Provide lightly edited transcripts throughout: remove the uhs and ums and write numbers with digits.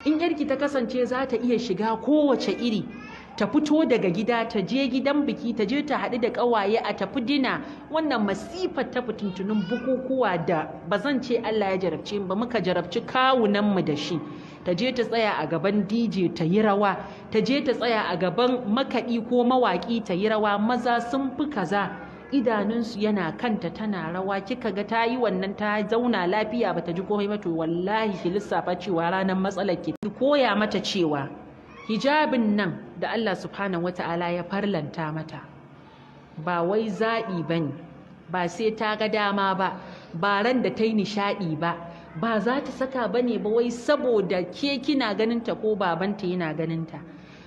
in yarki ta kasance za ta iya shiga kowace iri, ta fito daga gida ta je gidan biki, ta je ta haɗu da ƙawaye a tafi dina, wannan masifar ta fitintunin bukukuwa da ba zan ce Allah ya jarabce ba, muka jarabci kawunanmu da shi. Ta je ta tsaya a gaban DJ ta yi rawa, ta je ta tsaya a gaban makaɗi ko mawaƙi ta yi rawa, maza sun fi kaza, idanunsu yana kanta tana rawa, kika ga ta yi wannan ta zauna lafiya ba ta ji komai ba, to wallahi ki lissafa cewa ranar matsalar ki koya mata cewa hijabin nan da Allah subhanahu wata'ala ya farlanta mata ba wai zaɓi ba ne, ba sai ta ga dama ba, ba ran da ta yi nishaɗi ba, ba za ta saka ba ne ba wai saboda ke kina ganinta ko babanta yana ganinta,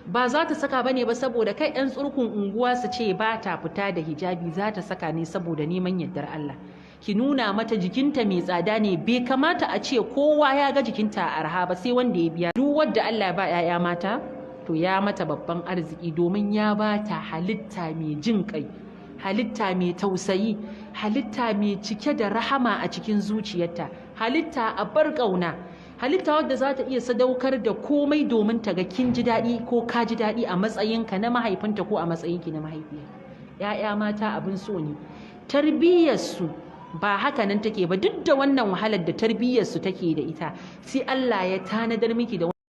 ba za ta saka ba ne ba saboda kai 'yan tsurkun unguwa su ce ba ta fita da hijabi, za ta saka ne saboda neman yardar Allah. Ki nuna mata jikinta mai tsada ne, bai kamata a ce kowa ya ga jikinta a arha ba sai wanda ya biya. Duk wadda Allah ba 'ya'ya mata to ya mata babban arziki, domin ya ba ta halitta mai jin kai, halitta mai tausayi, halitta mai cike da rahama a cikin zuciyarta, halitta a bar ƙauna, halitta wadda za ta iya sadaukar da komai domin ta ga kin ji daɗi ko ka ji daɗi a matsayinka na mahaifinta ko a matsayinki na mahaifiya. 'Ya'ya mata abin so ne, tarbiyyarsu ba haka nan take ba, duk da wannan wahalar da tarbiyyarsu take da ita, sai Allah ya tanadar miki da